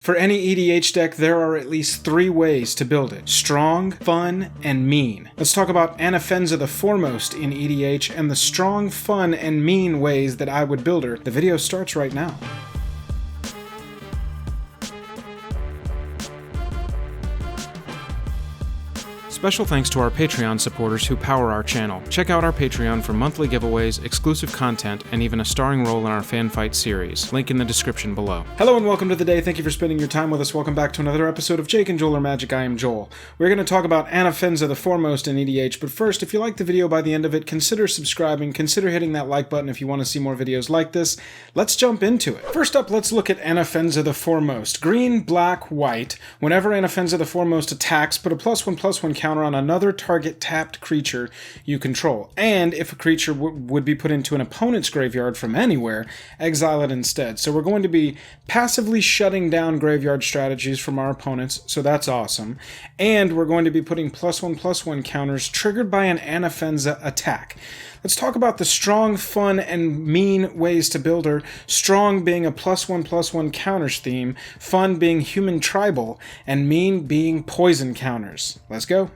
For any EDH deck, there are at least 3 ways to build it: strong, fun, and mean. Let's talk about Anafenza the foremost in EDH and the strong, fun, and mean ways that I would build her. The video starts right now. Special thanks to our Patreon supporters who power our channel. Check out our Patreon for monthly giveaways, exclusive content, and even a starring role in our fan fight series. Link in the description below. Hello and welcome to the day. Thank you for spending your time with us. Welcome back to another episode of Jake and Joel Are Magic. I am Joel. We're going to talk about Anafenza the foremost in EDH, but first, if you liked the video by the end of it, consider subscribing, consider hitting that like button if you want to see more videos like this. Let's jump into it. First up, let's look at Anafenza the foremost. Green, black, white. Whenever Anafenza the foremost attacks, put a +1/+1 counter on another target tapped creature you control. And if a creature would be put into an opponent's graveyard from anywhere, exile it instead. So we're going to be passively shutting down graveyard strategies from our opponents, so that's awesome. And we're going to be putting +1/+1 counters triggered by an Anafenza attack. Let's talk about the strong, fun, and mean ways to build her. Strong being a +1/+1 counters theme, fun being human tribal, and mean being poison counters. Let's go.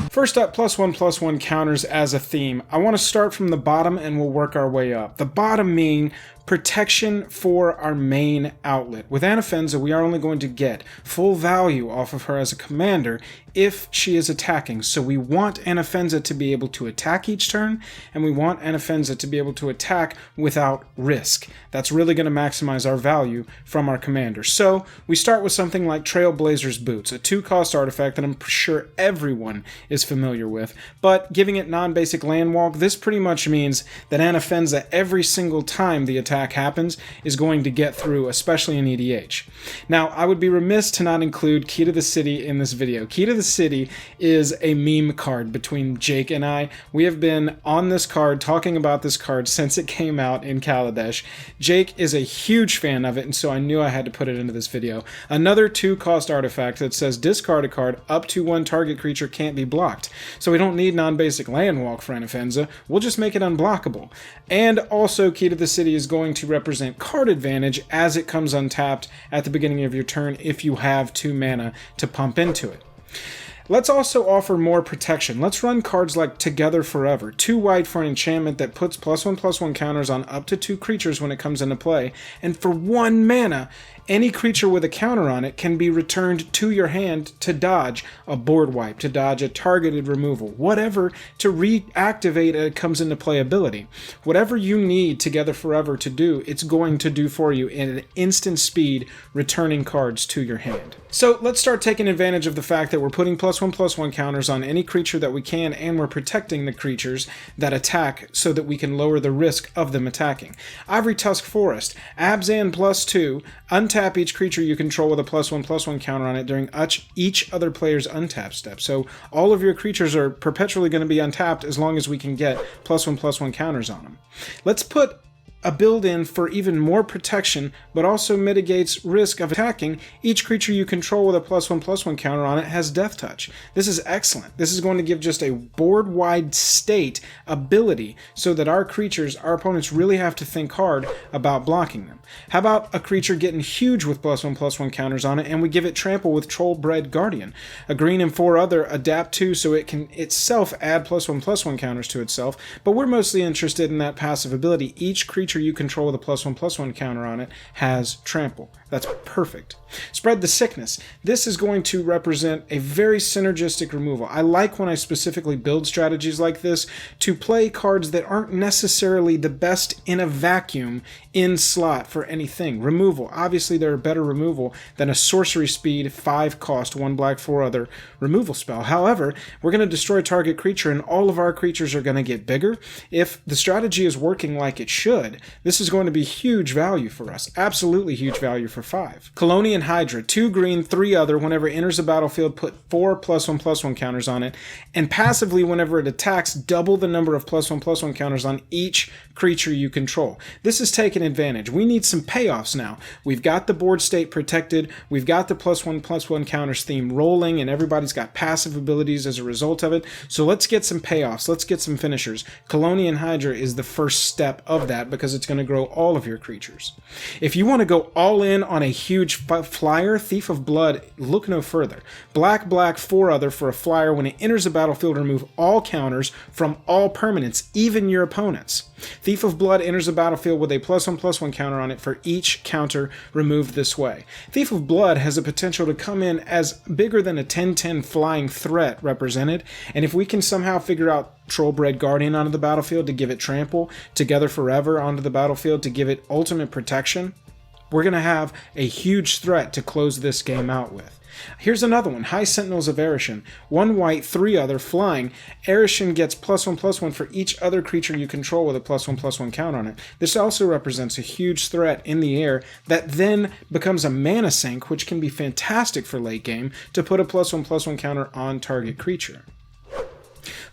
First up, +1/+1 counters as a theme. I want to start from the bottom and we'll work our way up. The bottom meaning protection for our main outlet. With Anafenza, we are only going to get full value off of her as a commander if she is attacking. So we want Anafenza to be able to attack each turn, and we want Anafenza to be able to attack without risk. That's really going to maximize our value from our commander. So we start with something like Trailblazer's Boots, a 2-cost artifact that I'm sure everyone is familiar with, but giving it non-basic land walk, this pretty much means that Anafenza, every single time the attack happens, is going to get through, especially in EDH. Now, I would be remiss to not include Key to the City in this video. Key to the City is a meme card between Jake and I. We have been on this card, talking about this card since it came out in Kaladesh. Jake is a huge fan of it, and so I knew I had to put it into this video. Another 2-cost artifact that says discard a card up to 1 target creature can't be blocked. So we don't need non-basic land walk for Anafenza. We'll just make it unblockable. And also, Key to the City is going to represent card advantage as it comes untapped at the beginning of your turn if you have 2 mana to pump into it. Let's also offer more protection. Let's run cards like Together Forever, 2 white for an enchantment that puts +1/+1 counters on up to 2 creatures when it comes into play, and for 1 mana, any creature with a counter on it can be returned to your hand to dodge a board wipe, to dodge a targeted removal, whatever, to reactivate a comes into play ability. Whatever you need Together Forever to do, it's going to do for you in an instant speed, returning cards to your hand. So let's start taking advantage of the fact that we're putting +1/+1 counters on any creature that we can, and we're protecting the creatures that attack so that we can lower the risk of them attacking. Ivory Tusk Forest, Abzan +2, untap each creature you control with a +1/+1 counter on it during each other player's untap step. So all of your creatures are perpetually going to be untapped as long as we can get +1/+1 counters on them. Let's put a build in for even more protection, but also mitigates risk of attacking. Each creature you control with a +1/+1 counter on it has Death Touch. This is excellent. This is going to give just a board-wide state ability so that our creatures, our opponents, really have to think hard about blocking them. How about a creature getting huge with +1/+1 counters on it, and we give it trample with Trollbred Guardian? A green and 4 other, adapt 2 so it can itself add +1/+1 counters to itself, but we're mostly interested in that passive ability. Each creature you control with a +1/+1 counter on it has trample. That's perfect. Spread the Sickness. This is going to represent a very synergistic removal. I like when I specifically build strategies like this to play cards that aren't necessarily the best in a vacuum in slot for anything. Removal. Obviously, they're a better removal than a sorcery speed 5-cost 1 black 4 other removal spell. However, we're going to destroy target creature and all of our creatures are going to get bigger. If the strategy is working like it should, this is going to be huge value for us. Absolutely huge value for 5. Colonian Hydra, 2 green, 3 other. Whenever it enters a battlefield, put 4 +1/+1 counters on it, and passively, whenever it attacks, double the number of +1/+1 counters on each creature you control. This is taking advantage. We need some payoffs now. We've got the board state protected, we've got the +1/+1 counters theme rolling, and everybody's got passive abilities as a result of it, so let's get some payoffs, let's get some finishers. Colonian Hydra is the first step of that, because because it's going to grow all of your creatures. If you want to go all in on a huge flyer, Thief of Blood, look no further. Black, 4-other for a flyer. When it enters the battlefield, remove all counters from all permanents, even your opponents. Thief of Blood enters the battlefield with a +1/+1 counter on it for each counter removed this way. Thief of Blood has the potential to come in as bigger than a 10/10 flying threat represented, and if we can somehow figure out Trollbred Guardian onto the battlefield to give it trample, Together Forever onto the battlefield to give it ultimate protection, we're going to have a huge threat to close this game out with. Here's another one, High Sentinels of Erishan. 1 white, 3-other, flying. Erishan gets +1/+1 for each other creature you control with a +1/+1 count on it. This also represents a huge threat in the air that then becomes a mana sink, which can be fantastic for late game to put a +1/+1 counter on target creature.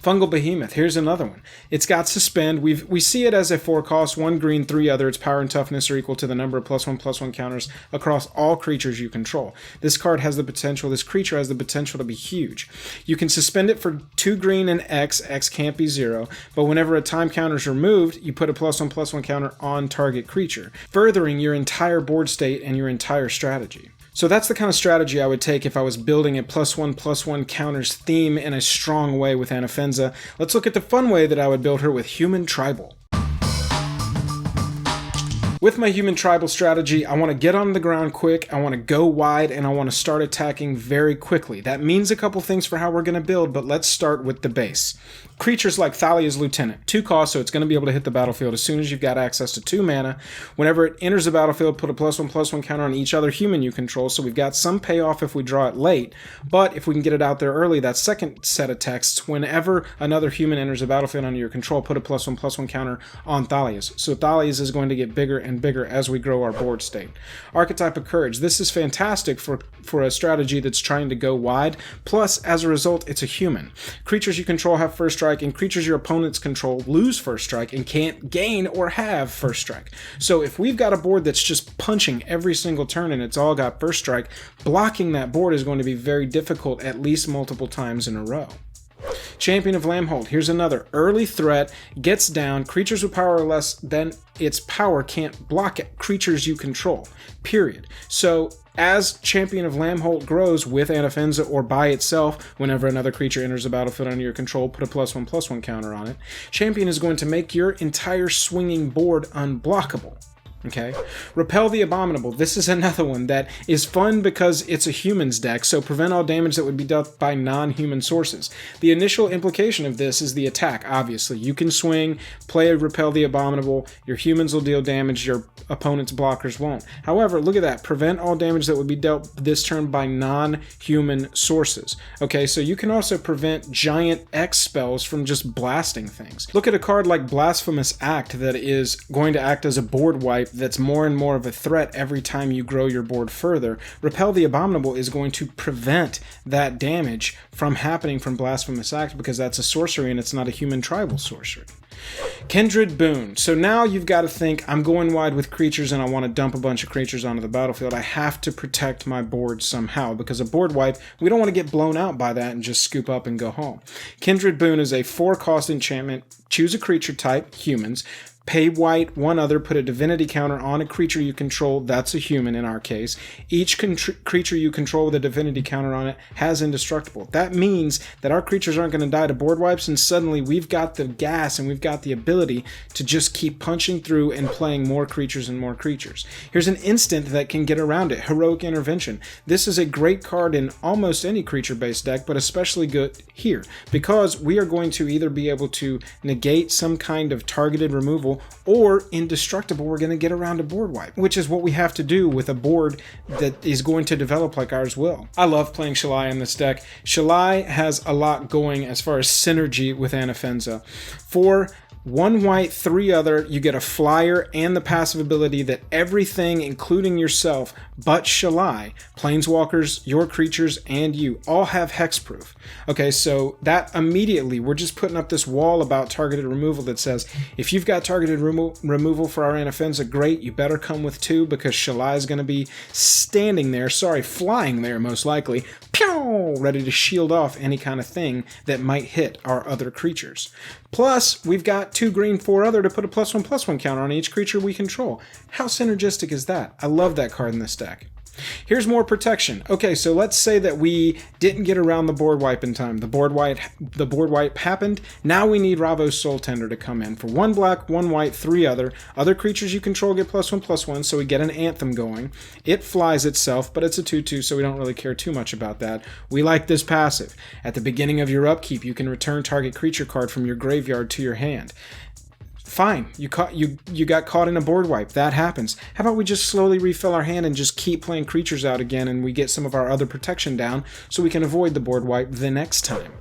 Fungal Behemoth, here's another one. It's got Suspend. We see it as a 4-cost, 1 green, 3-other. Its power and toughness are equal to the number of +1/+1 counters across all creatures you control. This creature has the potential to be huge. You can suspend it for 2 green and X can't be 0, but whenever a time counter is removed, you put a +1/+1 counter on target creature, furthering your entire board state and your entire strategy. So that's the kind of strategy I would take if I was building a +1/+1 counters theme in a strong way with Anafenza. Let's look at the fun way that I would build her with Human Tribal. With my Human Tribal strategy, I want to get on the ground quick, I want to go wide, and I want to start attacking very quickly. That means a couple things for how we're going to build, but let's start with the base. Creatures like Thalia's Lieutenant, 2 costs, so it's going to be able to hit the battlefield as soon as you've got access to 2 mana. Whenever it enters the battlefield, put a +1/+1 counter on each other human you control, so we've got some payoff if we draw it late, but if we can get it out there early, that second set of texts, whenever another human enters the battlefield under your control, put a +1/+1 counter on Thalia's. So Thalia's is going to get bigger and bigger as we grow our board state. Archetype of Courage, this is fantastic for a strategy that's trying to go wide, plus as a result, it's a human. Creatures you control have first strike, and creatures your opponents control lose first strike and can't gain or have first strike. So if we've got a board that's just punching every single turn and it's all got first strike, blocking that board is going to be very difficult at least multiple times in a row. Champion of Lambhold, here's another. Early threat, gets down, creatures with power less than its power can't block it. Creatures you control, period. So as Champion of Lambhold grows with Anafenza or by itself, whenever another creature enters the battlefield under your control, put a +1/+1 counter on it. Champion is going to make your entire swinging board unblockable. Okay, Repel the Abominable. This is another one that is fun because it's a humans deck, so prevent all damage that would be dealt by non-human sources. The initial implication of this is the attack, obviously. You can swing, play a Repel the Abominable, your humans will deal damage, your opponent's blockers won't. However, look at that. Prevent all damage that would be dealt this turn by non-human sources. Okay, so you can also prevent giant X spells from just blasting things. Look at a card like Blasphemous Act that is going to act as a board wipe that's more and more of a threat every time you grow your board further. Repel the Abominable is going to prevent that damage from happening from Blasphemous Act because that's a sorcery and it's not a human tribal sorcery. Kindred Boon. So now you've got to think, I'm going wide with creatures and I want to dump a bunch of creatures onto the battlefield. I have to protect my board somehow because a board wipe, we don't want to get blown out by that and just scoop up and go home. Kindred Boon is a 4-cost enchantment. Choose a creature type, humans. Pay white, 1 other, put a divinity counter on a creature you control, that's a human in our case. Each creature you control with a divinity counter on it has indestructible. That means that our creatures aren't going to die to board wipes, and suddenly we've got the gas and we've got the ability to just keep punching through and playing more creatures and more creatures. Here's an instant that can get around it, Heroic Intervention. This is a great card in almost any creature-based deck, but especially good here, because we are going to either be able to negate some kind of targeted removal or indestructible, we're going to get around a board wipe, which is what we have to do with a board that is going to develop like ours will. I love playing Shalai in this deck. Shalai has a lot going as far as synergy with Anafenza. For 1 white, 3 other, you get a flyer and the passive ability that everything, including yourself, but Shalai, planeswalkers, your creatures, and you, all have hexproof. Okay, so that immediately, we're just putting up this wall about targeted removal that says, if you've got targeted removal for our Anafenza, great, you better come with 2 because Shalai is going to be standing there, flying there most likely, pew, ready to shield off any kind of thing that might hit our other creatures. Plus, we've got 2 green, 4 other to put a +1/+1 counter on each creature we control. How synergistic is that? I love that card in this deck. Here's more protection. Okay, so let's say that we didn't get around the board wipe in time. The board wipe happened. Now we need Ravo's Soul Tender to come in. For 1 black, 1 white, 3 other. Other creatures you control get +1/+1, so we get an Anthem going. It flies itself, but it's a 2/2, so we don't really care too much about that. We like this passive. At the beginning of your upkeep, you can return target creature card from your graveyard to your hand. Fine, you got caught in a board wipe. That happens. How about we just slowly refill our hand and just keep playing creatures out again, and we get some of our other protection down so we can avoid the board wipe the next time.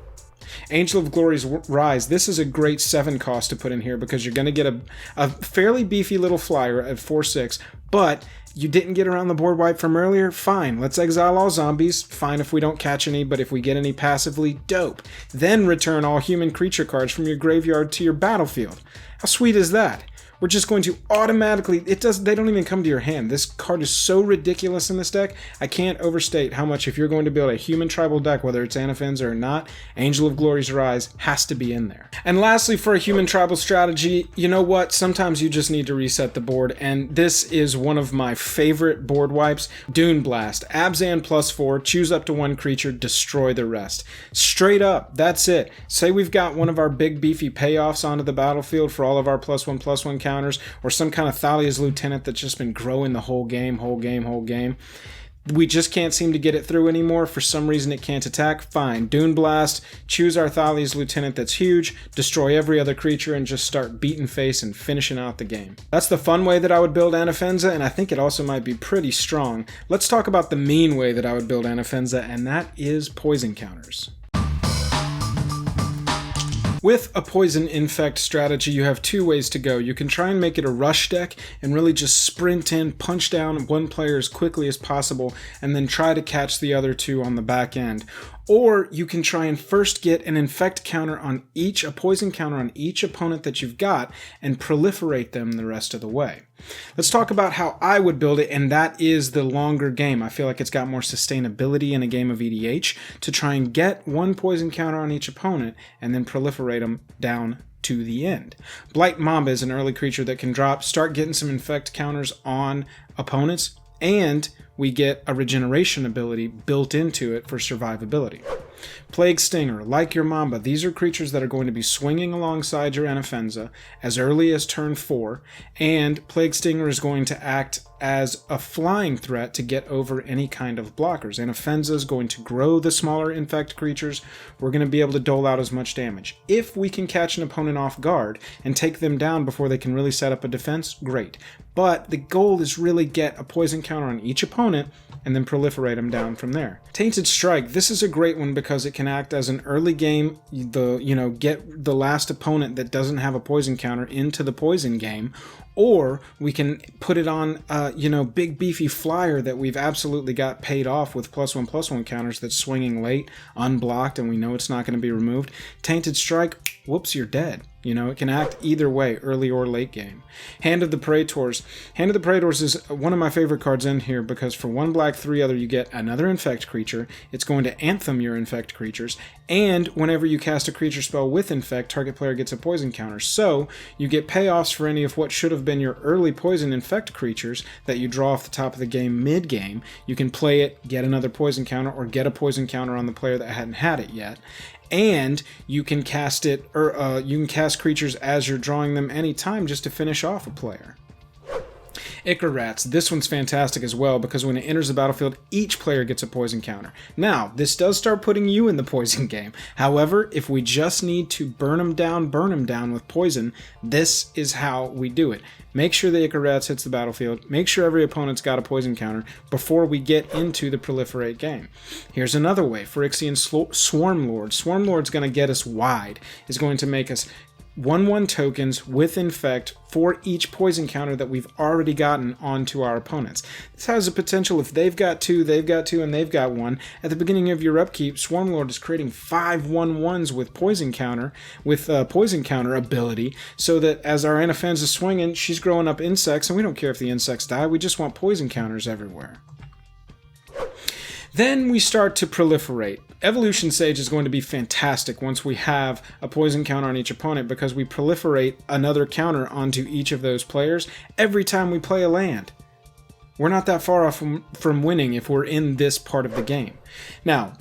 Angel of Glory's Rise. This is a great 7 cost to put in here because you're going to get a fairly beefy little flyer at 4/6, but you didn't get around the board wipe from earlier? Fine, let's exile all zombies. Fine if we don't catch any, but if we get any passively, dope. Then return all human creature cards from your graveyard to your battlefield. How sweet is that? We're just going to automatically, they don't even come to your hand. This card is so ridiculous in this deck, I can't overstate how much, if you're going to build a human tribal deck, whether it's Anafenza or not, Angel of Glory's Rise has to be in there. And lastly, for a human tribal strategy, you know what? Sometimes you just need to reset the board, and this is one of my favorite board wipes. Dune Blast. Abzan +4, choose up to 1 creature, destroy the rest. Straight up, that's it. Say we've got one of our big beefy payoffs onto the battlefield for all of our +1/+1 counters, or some kind of Thalia's Lieutenant that's just been growing the whole game. We just can't seem to get it through anymore. For some reason it can't attack. Fine. Dune Blast, choose our Thalia's Lieutenant that's huge, destroy every other creature, and just start beating face and finishing out the game. That's the fun way that I would build Anafenza, and I think it also might be pretty strong. Let's talk about the mean way that I would build Anafenza, and that is poison counters. With a poison infect strategy, you have 2 ways to go. You can try and make it a rush deck and really just sprint in, punch down one player as quickly as possible, and then try to catch the other 2 on the back end. Or you can try and first get an infect counter on each, a poison counter on each opponent that you've got, and proliferate them the rest of the way. Let's talk about how I would build it, and that is the longer game. I feel like it's got more sustainability in a game of EDH to try and get 1 poison counter on each opponent and then proliferate them down to the end. Blight Mamba is an early creature that can start getting some infect counters on opponents, and we get a regeneration ability built into it for survivability. Plague Stinger, like your Mamba, these are creatures that are going to be swinging alongside your Anafenza as early as turn 4, and Plague Stinger is going to act as a flying threat to get over any kind of blockers. Anafenza is going to grow the smaller infect creatures. We're going to be able to dole out as much damage. If we can catch an opponent off guard and take them down before they can really set up a defense, great. But the goal is really get a poison counter on each opponent and then proliferate them down from there. Tainted Strike, this is a great one because it can act as an early game, get the last opponent that doesn't have a poison counter into the poison game, or we can put it on, big beefy flyer that we've absolutely got paid off with +1/+1 counters that's swinging late, unblocked, and we know it's not going to be removed. Tainted Strike, whoops, you're dead. It can act either way, early or late game. Hand of the Praetors. Hand of the Praetors is one of my favorite cards in here because for 1 black, 3 other, you get another infect creature. It's going to Anthem your infect creatures, and whenever you cast a creature spell with infect, target player gets a poison counter. So you get payoffs for any of what should have been your early poison infect creatures that you draw off the top of the game mid-game. You can play it, get another poison counter, or get a poison counter on the player that hadn't had it yet. And you can cast it, or you can cast creatures as you're drawing them anytime just to finish off a player. Ichor Rats, this one's fantastic as well because when it enters the battlefield, each player gets a poison counter. Now, this does start putting you in the poison game. However, if we just need to burn them down with poison, this is how we do it. Make sure the Ichor Rats hits the battlefield, make sure every opponent's got a poison counter before we get into the proliferate game. Here's another way, Phyrexian Swarm Lord. Swarm Lord's going to get us wide, is going to make us 1/1 tokens with infect for each poison counter that we've already gotten onto our opponents. This has a potential, if they've got 2, and they've got 1. At the beginning of your upkeep, Swarm Lord is creating 5 1/1s with poison counter, ability, so that as our Anafenza swinging, she's growing up insects, and we don't care if the insects die, we just want poison counters everywhere. Then we start to proliferate. Evolution Sage is going to be fantastic once we have a poison counter on each opponent, because we proliferate another counter onto each of those players every time we play a land. We're not that far off from winning if we're in this part of the game. Now,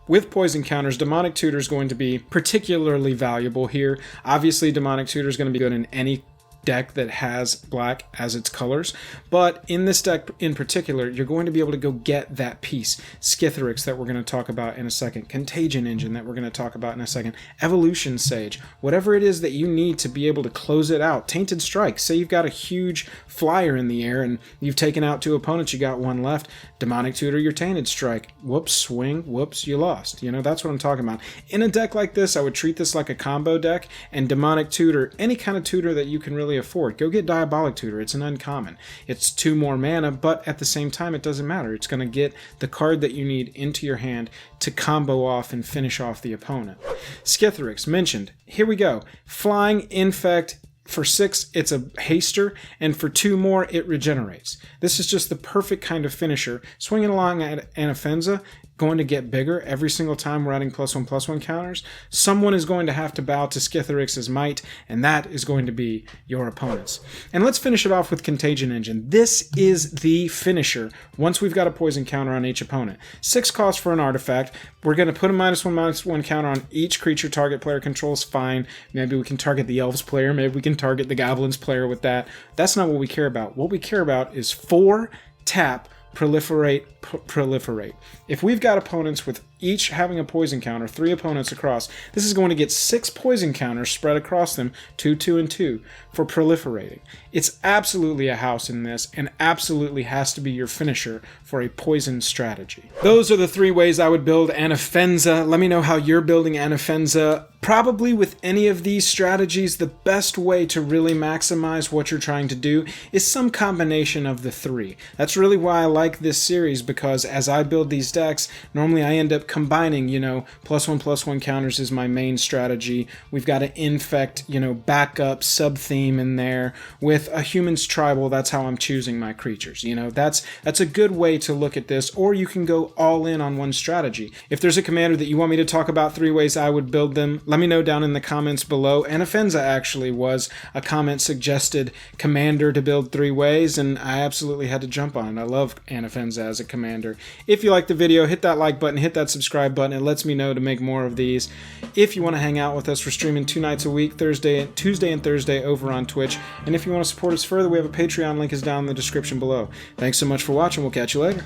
with poison counters, Demonic Tutor is going to be particularly valuable here. Obviously, Demonic Tutor is going to be good in any deck that has black as its colors, but in this deck in particular, you're going to be able to go get that piece. Skithiryx that we're going to talk about in a second, Contagion Engine that we're going to talk about in a second, Evolution Sage, whatever it is that you need to be able to close it out. Tainted Strike, say you've got a huge flyer in the air and you've taken out 2 opponents, you got 1 left, Demonic Tutor your Tainted Strike, whoops, swing, whoops, you lost. You know, that's what I'm talking about. In a deck like this, I would treat this like a combo deck, and Demonic Tutor, any kind of tutor that you can really afford, go get Diabolic Tutor. It's an uncommon. It's 2 more mana, but at the same time, it doesn't matter. It's going to get the card that you need into your hand to combo off and finish off the opponent. Skithiryx, mentioned. Here we go. Flying, Infect. For 6, it's a haster, and for 2 more, it regenerates. This is just the perfect kind of finisher. Swinging along at Anafenza, going to get bigger every single time we're adding +1/+1 counters. Someone is going to have to bow to Skithiryx's might, and that is going to be your opponents. And let's finish it off with Contagion Engine. This is the finisher once we've got a poison counter on each opponent. 6 cost for an artifact. We're going to put a -1/-1 counter on each creature target player controls. Fine. Maybe we can target the Elves player. Maybe we can target the Goblins player with that. That's not what we care about. What we care about is 4 tap, proliferate, proliferate. If we've got opponents with each having a poison counter, 3 opponents across, this is going to get 6 poison counters spread across them, 2, 2, and 2, for proliferating. It's absolutely a house in this, and absolutely has to be your finisher for a poison strategy. Those are the 3 ways I would build Anafenza. Let me know how you're building Anafenza. Probably with any of these strategies, the best way to really maximize what you're trying to do is some combination of the 3. That's really why I like this series, because as I build these decks, normally I end up combining, you know, +1/+1 counters is my main strategy. We've got an Infect, you know, backup sub-theme in there. With a Human's Tribal, that's how I'm choosing my creatures. You know, that's a good way to look at this, or you can go all in on one strategy. If there's a commander that you want me to talk about 3 ways I would build them, let me know down in the comments below. Anafenza actually was a comment suggested commander to build 3 ways, and I absolutely had to jump on it. I love Anafenza as a commander. If you liked the video, hit that like button, hit that subscribe button. It lets me know to make more of these. If you want to hang out with us, we're streaming 2 nights a week, Tuesday and Thursday over on Twitch. And if you want to support us further, we have a Patreon, link is down in the description below. Thanks so much for watching. We'll catch you later.